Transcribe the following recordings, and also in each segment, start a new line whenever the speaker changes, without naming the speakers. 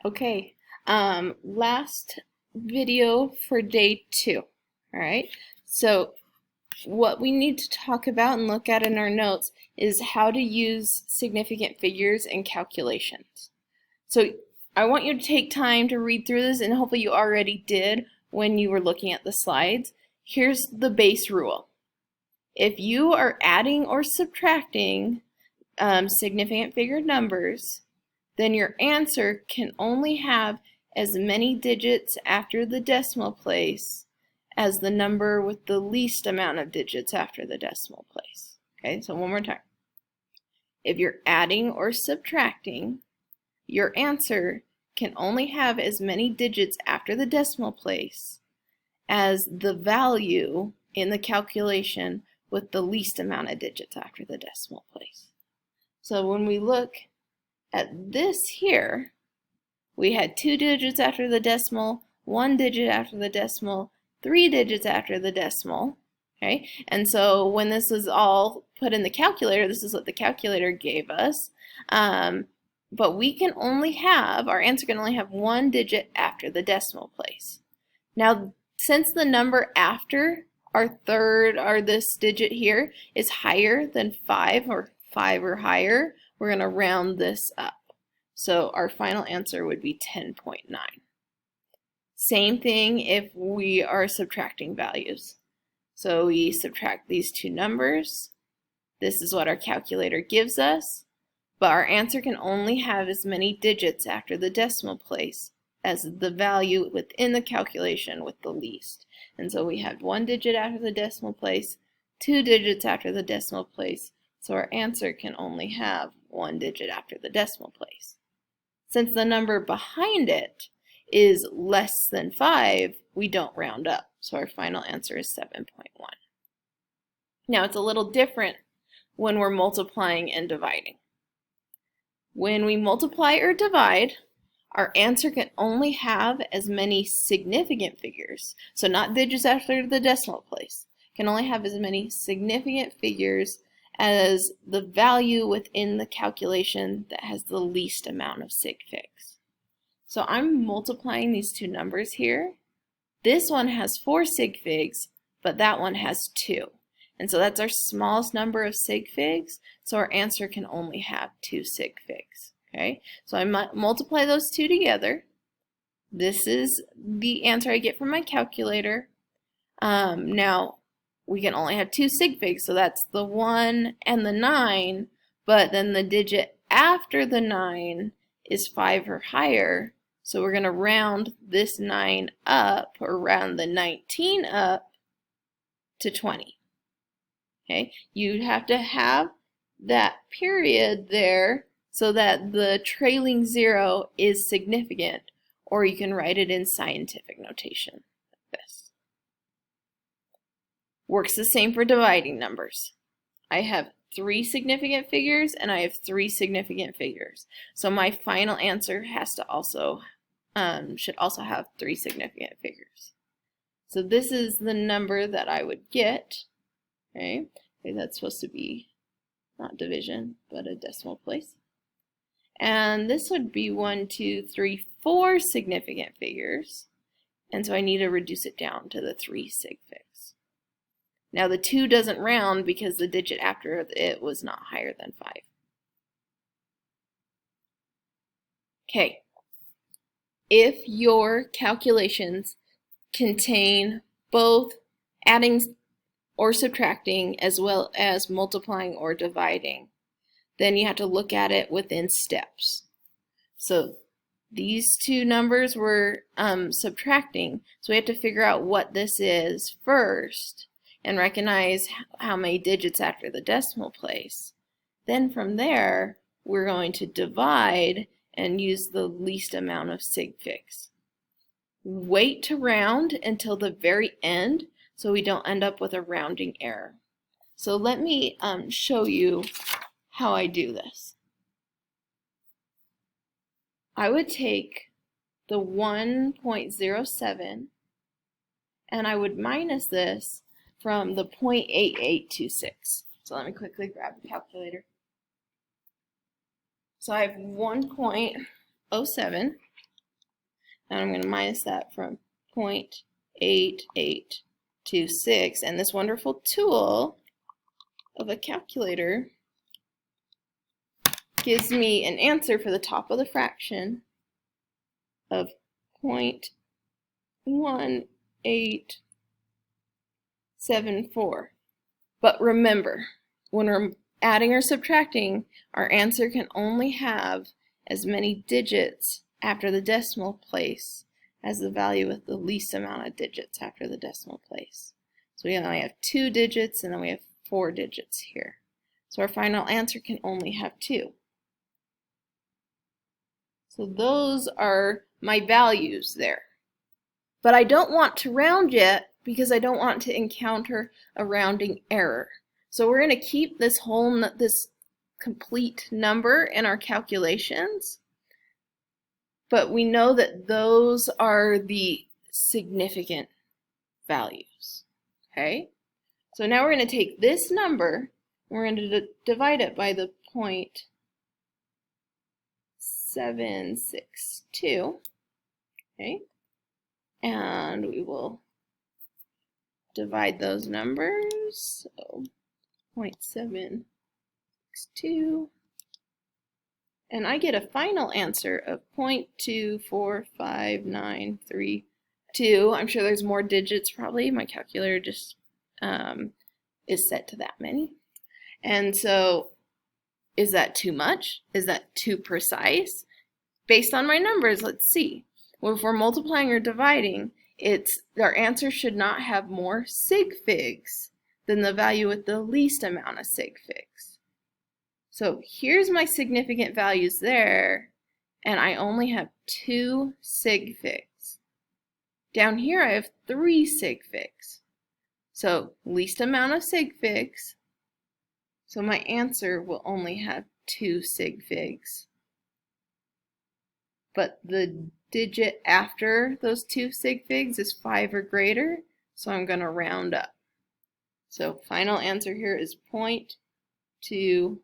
Okay, last video for day 2. All right, so what we need to talk about and look at in our notes is how to use significant figures in calculations. So I want you to take time to read through this, and hopefully you already did when you were looking at the slides. Here's the base rule. If you are adding or subtracting significant figure numbers, then your answer can only have as many digits after the decimal place as the number with the least amount of digits after the decimal place. Okay, so one more time. If you're adding or subtracting, your answer can only have as many digits after the decimal place as the value in the calculation with the least amount of digits after the decimal place. So when we look at this here, we had 2 digits after the decimal, 1 digit after the decimal, 3 digits after the decimal. Okay, and so when this is all put in the calculator, this is what the calculator gave us. But we can only have, our answer can only have 1 digit after the decimal place. Now, since the number after our third, or this digit here, is higher than 5 or 5 or higher, we're going to round this up. So our final answer would be 10.9. Same thing if we are subtracting values. So we subtract these two numbers. This is what our calculator gives us, but our answer can only have as many digits after the decimal place as the value within the calculation with the least. And so we have 1 digit after the decimal place, 2 digits after the decimal place, so our answer can only have 1 digit after the decimal place. Since the number behind it is less than 5, we don't round up, so our final answer is 7.1. Now it's a little different when we're multiplying and dividing. When we multiply or divide, our answer can only have as many significant figures, so not digits after the decimal place, can only have as many significant figures as the value within the calculation that has the least amount of sig figs. So I'm multiplying these two numbers here. This one has 4 sig figs, but that one has 2. And so that's our smallest number of sig figs, so our answer can only have 2 sig figs. Okay, so I multiply those two together. This is the answer I get from my calculator. Now, we can only have 2 sig figs, so that's the 1 and the 9, but then the digit after the 9 is 5 or higher, so we're going to round this 9 up, or round the 19 up to 20. Okay, you have to have that period there so that the trailing 0 is significant, or you can write it in scientific notation like this. Works the same for dividing numbers. I have 3 significant figures and I have 3 significant figures. So my final answer has to also should also have 3 significant figures. So this is the number that I would get. Okay, that's supposed to be not division, but a decimal place. And this would be 1, 2, 3, 4 significant figures. And so I need to reduce it down to the 3 sig figs. Now the 2 doesn't round because the digit after it was not higher than 5. Okay, if your calculations contain both adding or subtracting as well as multiplying or dividing, then you have to look at it within steps. So these two numbers were subtracting, so we have to figure out what this is first and recognize how many digits after the decimal place. Then from there, we're going to divide and use the least amount of sig figs. Wait to round until the very end so we don't end up with a rounding error. So let me show you how I do this. I would take the 1.07 and I would minus this from the 0.8826. So let me quickly grab the calculator. So I have 1.07 and I'm going to minus that from 0.8826, and this wonderful tool of a calculator gives me an answer for the top of the fraction of 0.1874. But remember, when we're adding or subtracting, our answer can only have as many digits after the decimal place as the value with the least amount of digits after the decimal place. So we only have 2 digits, and then we have 4 digits here. So our final answer can only have 2. So those are my values there. But I don't want to round yet because I don't want to encounter a rounding error. So we're going to keep this complete number in our calculations, but we know that those are the significant values. Okay? So now we're going to take this number and we're going to divide it by the 0.762. Okay? And we will divide those numbers. So 0.762. And I get a final answer of 0.245932. I'm sure there's more digits probably. My calculator just is set to that many. And so, is that too much? Is that too precise? Based on my numbers, let's see. Well, if we're multiplying or dividing, our answer should not have more sig figs than the value with the least amount of sig figs. So here's my significant values there, and I only have 2 sig figs. Down here I have 3 sig figs. So least amount of sig figs. So my answer will only have 2 sig figs. But the digit after those 2 sig figs is 5 or greater, so I'm going to round up. So final answer here is 0.25.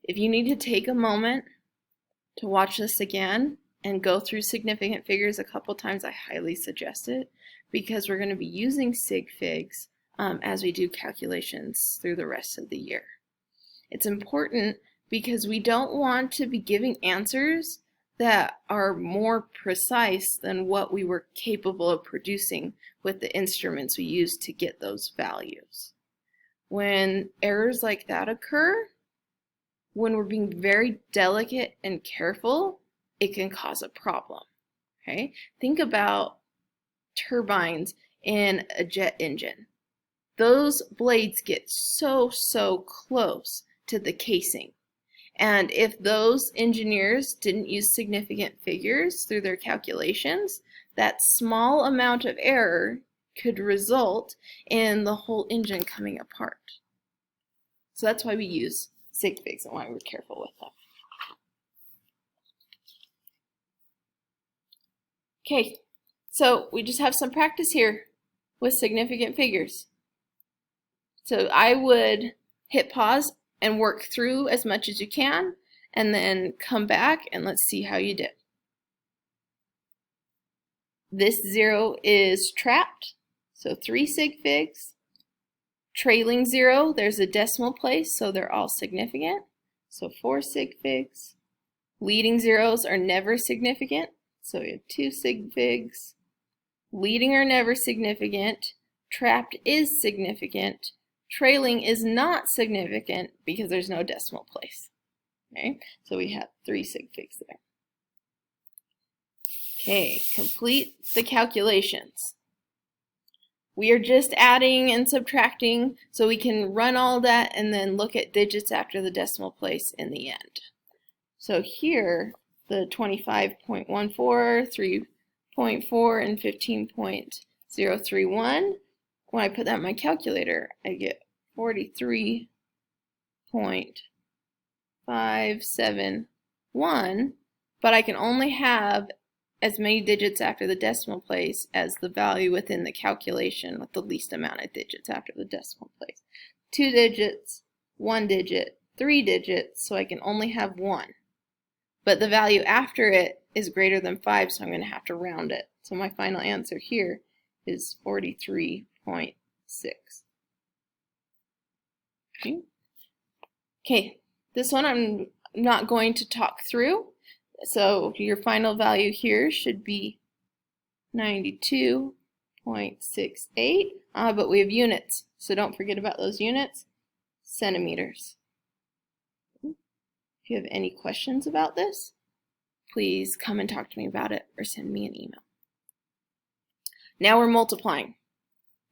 If you need to take a moment to watch this again and go through significant figures a couple times, I highly suggest it, because we're going to be using sig figs as we do calculations through the rest of the year. It's important because we don't want to be giving answers that are more precise than what we were capable of producing with the instruments we used to get those values. When errors like that occur, when we're being very delicate and careful, it can cause a problem. Okay? Think about turbines in a jet engine. Those blades get so close to the casing. And if those engineers didn't use significant figures through their calculations, that small amount of error could result in the whole engine coming apart. So that's why we use sig figs and why we're careful with them. Okay, so we just have some practice here with significant figures. So I would hit pause and work through as much as you can, and then come back and let's see how you did. This 0 is trapped, so 3 sig figs. Trailing 0, there's a decimal place, so they're all significant, so 4 sig figs. Leading zeros are never significant, so we have 2 sig figs. Leading are never significant. Trapped is significant. Trailing is not significant because there's no decimal place. Okay, so we have 3 sig figs there. Okay, complete the calculations. We are just adding and subtracting, so we can run all that and then look at digits after the decimal place in the end. So here, the 25.14, 3.4, and 15.031, when I put that in my calculator, I get 43.571, but I can only have as many digits after the decimal place as the value within the calculation with the least amount of digits after the decimal place. 2 digits, 1 digit, 3 digits, so I can only have 1. But the value after it is greater than 5, so I'm going to have to round it. So my final answer here is 43.6. Okay, this one I'm not going to talk through. So your final value here should be 92.68, but we have units, so don't forget about those units. Centimeters. If you have any questions about this, please come and talk to me about it or send me an email. Now we're multiplying.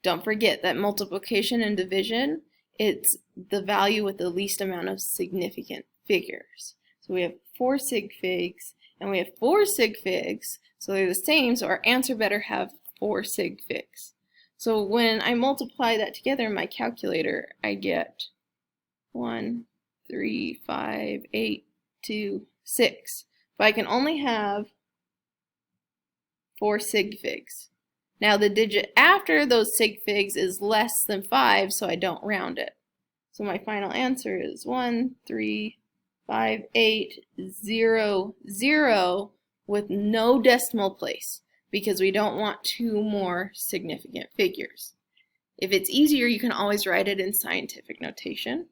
Don't forget that multiplication and division, it's the value with the least amount of significant figures. So we have 4 sig figs and we have 4 sig figs, so they're the same, so our answer better have 4 sig figs. So when I multiply that together in my calculator, I get 1, 3, 5, 8, 2, 6. But I can only have 4 sig figs. Now the digit after those sig figs is less than 5, so I don't round it. So my final answer is 1, 3, 5, 8, 0, 0 with no decimal place because we don't want 2 more significant figures. If it's easier, you can always write it in scientific notation.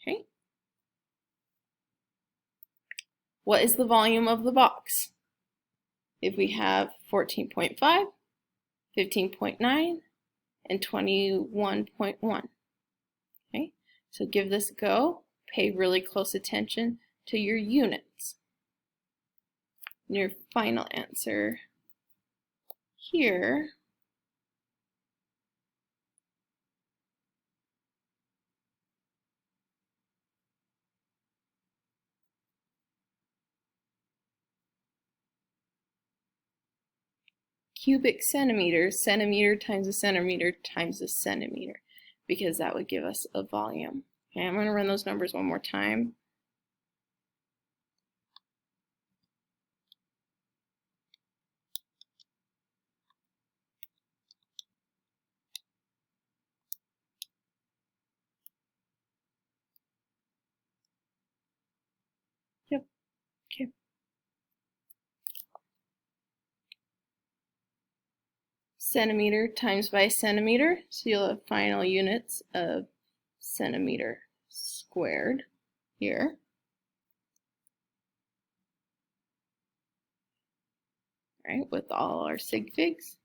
Okay. What is the volume of the box? If we have 14.5, 15.9, and 21.1. Okay, so give this a go. Pay really close attention to your units. Your final answer here cubic centimeters, centimeter times a centimeter times a centimeter, because that would give us a volume. Okay, I'm going to run those numbers one more time. Yep, okay. Centimeter times by centimeter, so you'll have final units of centimeter squared here. All right, with all our sig figs.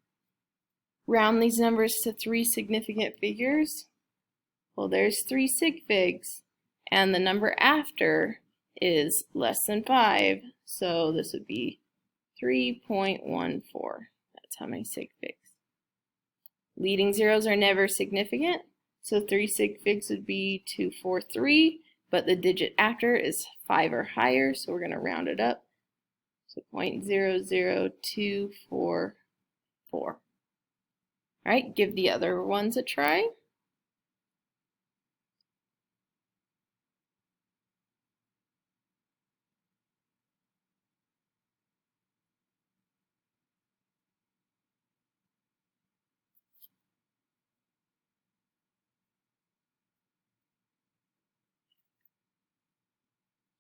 Round these numbers to 3 significant figures. Well, there's 3 sig figs, and the number after is less than 5, so this would be 3.14. That's how many sig figs. Leading zeros are never significant, so 3 sig figs would be 243, but the digit after is 5 or higher, so we're going to round it up. So 0.00244. All right, give the other ones a try.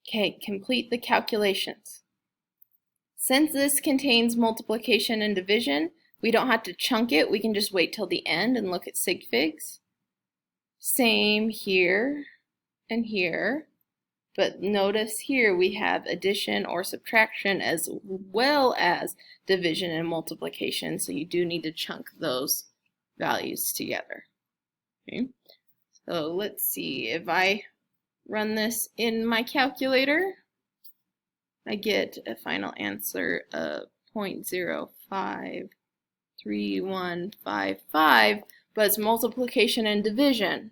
Okay, complete the calculations. Since this contains multiplication and division, we don't have to chunk it. We can just wait till the end and look at sig figs. Same here and here. But notice here we have addition or subtraction as well as division and multiplication, so you do need to chunk those values together. Okay. So let's see, if I run this in my calculator, I get a final answer of 0.053155, but it's multiplication and division.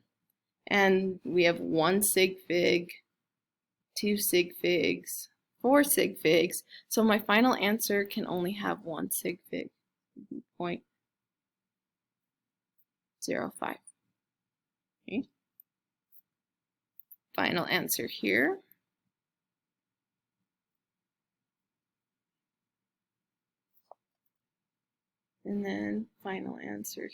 And we have 1 sig fig, 2 sig figs, 4 sig figs, so my final answer can only have 1 sig fig, 0.05. Okay. Final answer here. and then final answer.